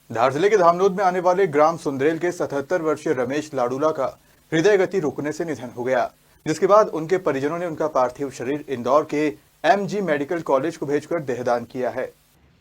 धार जिले के धामनोद में आने वाले ग्राम सुंदरेल के 77 वर्षीय रमेश लाडूला का हृदय गति रुकने से निधन हो गया, जिसके बाद उनके परिजनों ने उनका पार्थिव शरीर इंदौर के एमजी मेडिकल कॉलेज को भेजकर देहदान किया है।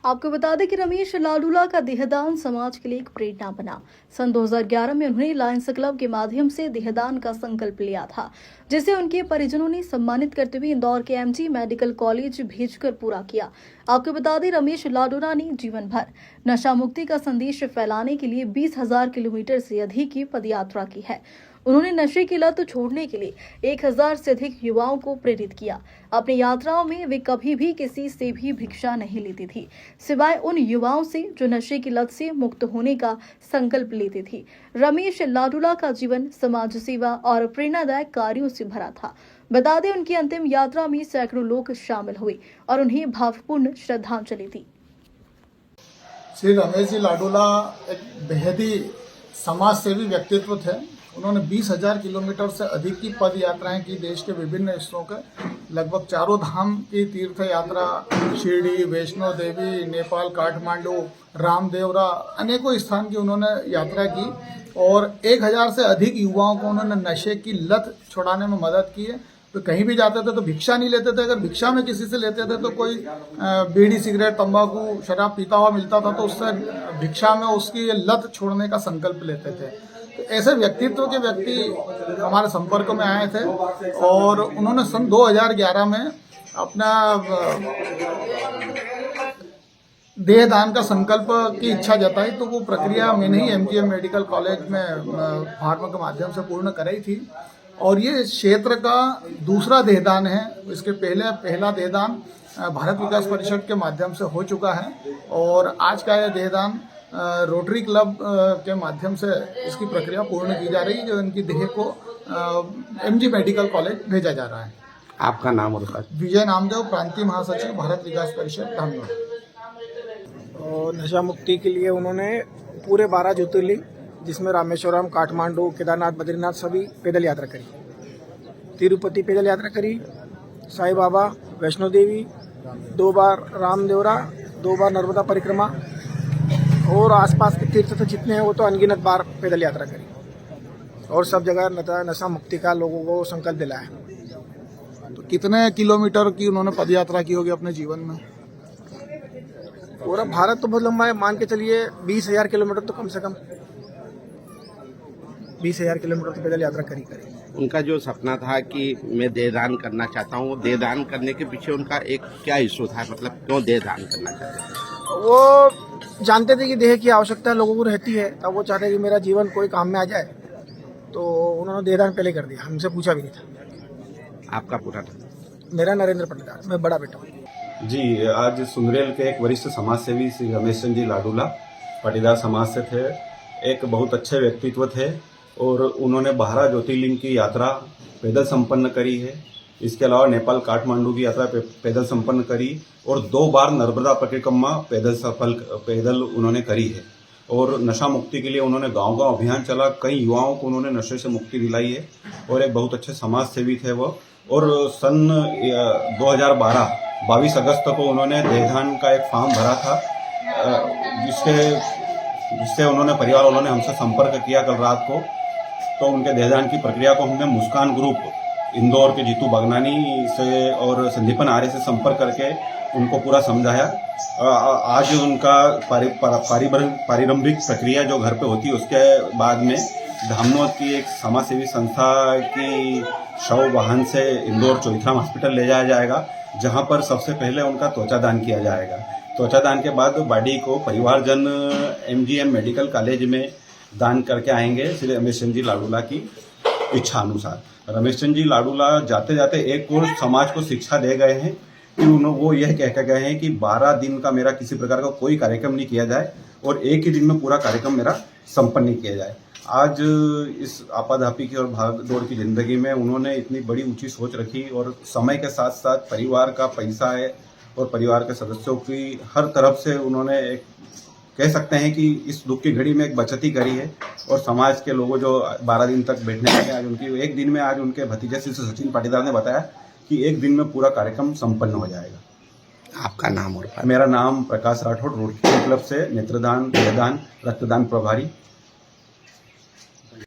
आपको बता दें कि रमेश लाडूला का देहदान समाज के लिए एक प्रेरणा बना। सन 2011 में उन्होंने लायंस क्लब के माध्यम से देहदान का संकल्प लिया था, जिसे उनके परिजनों ने सम्मानित करते हुए इंदौर के एमजी मेडिकल कॉलेज भेजकर पूरा किया। आपको बता दें, रमेश लाडूला ने जीवन भर नशा मुक्ति का संदेश फैलाने के लिए 20,000 किलोमीटर से अधिक की पदयात्रा की है। उन्होंने नशे की लत छोड़ने के लिए 1,000 से अधिक युवाओं को प्रेरित किया। अपनी यात्राओं में वे कभी भी किसी से भी भिक्षा नहीं लेती थी, सिवाय उन युवाओं से जो नशे की लत से मुक्त होने का संकल्प लेते थे। रमेश लाडूला का जीवन समाज सेवा और प्रेरणादायक कार्यों से भरा था। बता दें, उनकी अंतिम यात्रा में सैकड़ों लोग शामिल हुए और उन्हें भावपूर्ण श्रद्धांजलि दी। श्री रमेश जी लाडूला एक बेहद ही समाज सेवी व्यक्तित्व थे। उन्होंने 20,000 किलोमीटर से अधिक की पद यात्राएं की। देश के विभिन्न हिस्सों के लगभग चारों धाम की तीर्थ यात्रा, शिरडी, वैष्णो देवी, नेपाल, काठमांडू, रामदेवरा, अनेकों स्थान की उन्होंने यात्रा की और 1,000 से अधिक युवाओं को उन्होंने नशे की लत छुड़ाने में मदद की है। तो कहीं भी जाते थे तो भिक्षा नहीं लेते थे। अगर भिक्षा में किसी से लेते थे तो कोई बीड़ी, सिगरेट, तंबाकू, शराब पीता हुआ मिलता था तो उससे भिक्षा में उसकी लत छोड़ने का संकल्प लेते थे। तो ऐसे व्यक्तित्व के व्यक्ति हमारे संपर्क में आए थे और उन्होंने सन 2011 में अपना देहदान का संकल्प की इच्छा जताई। तो वो प्रक्रिया मैंने ही एमजीएम मेडिकल कॉलेज में फार्मा के माध्यम से पूर्ण कराई थी और ये क्षेत्र का दूसरा देहदान है। इसके पहला देहदान भारत विकास परिषद के माध्यम से हो चुका है और आज का यह देहदान रोटरी क्लब के माध्यम से इसकी प्रक्रिया पूर्ण की जा रही है, जो इनकी देह को एमजी मेडिकल कॉलेज भेजा जा रहा है। आपका नाम और विजय नामदेव, प्रांतीय महासचिव, भारत विकास परिषद, धामनोद। और नशा मुक्ति के लिए उन्होंने पूरे 12 ज्योतिर्लिंग, जिसमें रामेश्वरम, काठमांडू, केदारनाथ, बद्रीनाथ सभी पैदल यात्रा करी। तिरुपति पैदल यात्रा करी, साईं बाबा, वैष्णो देवी, 2 बार रामदेवरा, 2 बार नर्मदा परिक्रमा और आसपास के तीर्थ तो जितने हैं वो तो अनगिनत बार पैदल यात्रा करी और सब जगह नशा मुक्ति का लोगों को संकल्प दिलाया। तो कितने किलोमीटर की उन्होंने पदयात्रा की होगी अपने जीवन में? पूरा भारत तो बहुत लंबा है, मान के चलिए 20,000 किलोमीटर तो कम से कम 20,000 किलोमीटर तो पैदल यात्रा करी। उनका जो सपना था कि मैं देहदान करना चाहता हूँ, देहदान करने के पीछे उनका एक क्या इशू था, मतलब क्यों देहदान करना चाहते थे? वो जानते थे कि देह की आवश्यकता लोगों को रहती है, तब वो चाहते कि मेरा जीवन कोई काम में आ जाए, तो उन्होंने देहदान पहले कर दिया, हमसे पूछा भी नहीं था। आपका पूरा था? मेरा नरेंद्र पटदार, मैं बड़ा बेटा हूँ। जी, आज सुंदरेल के एक वरिष्ठ समाज सेवी श्री रमेश चंद्र जी लाडूला पाटीदार समाज से थे। एक बहुत अच्छे व्यक्तित्व थे और उन्होंने 12 ज्योतिर्लिंग की यात्रा पैदल संपन्न करी है। इसके अलावा नेपाल, काठमांडू की यात्रा पैदल संपन्न करी और 2 बार नर्मदा परिक्रमा पैदल उन्होंने करी है। और नशा मुक्ति के लिए उन्होंने गांव-गांव अभियान चला, कई युवाओं को उन्होंने नशे से मुक्ति दिलाई है और एक बहुत अच्छे समाज सेवी थे वो। और सन 2012 22 अगस्त को उन्होंने देहदान का एक फॉर्म भरा था, जिससे उन्होंने परिवार वालों ने हमसे संपर्क किया कल रात को। तो उनके देहदान की प्रक्रिया को हमने मुस्कान ग्रुप इंदौर के जीतू बागनानी से और संदीपन आर्य से संपर्क करके उनको पूरा समझाया। आज उनका पारिरंभिक प्रक्रिया जो घर पे होती है, उसके बाद में धामनोद की एक समाज सेवी संस्था की शव वाहन से इंदौर चौथराम हॉस्पिटल ले जाया जाएगा, जहां पर सबसे पहले उनका त्वचा दान किया जाएगा। त्वचा दान के बाद बॉडी को परिवारजन एमजीएम मेडिकल कॉलेज में दान करके आएंगे श्री रमेश चंद्र जी लाडूला की इच्छा अनुसार। रमेश चंद्र जी लाडूला जाते जाते एक और समाज को शिक्षा दे गए हैं कि वो यह कह के गए हैं कि 12 दिन का मेरा किसी प्रकार का कोई कार्यक्रम नहीं किया जाए और एक ही दिन में पूरा कार्यक्रम मेरा संपन्न नहीं किया जाए। आज इस आपाधापी की और भाग दौड़ की जिंदगी में उन्होंने इतनी बड़ी ऊंची सोच रखी और समय के साथ साथ परिवार का पैसा है और परिवार के सदस्यों की हर तरफ से उन्होंने एक कह सकते हैं कि इस दुख की घड़ी में एक बचत ही करी है। और समाज के लोगों जो 12 दिन तक बैठने लगे, आज उनकी एक दिन में, आज उनके भतीजे श्री सचिन पाटीदार ने बताया कि एक दिन में पूरा कार्यक्रम संपन्न हो जाएगा। आपका नाम और पता? मेरा नाम प्रकाश राठौड़, रोटरी क्लब से नेत्रदान, देहदान, रक्तदान प्रभारी।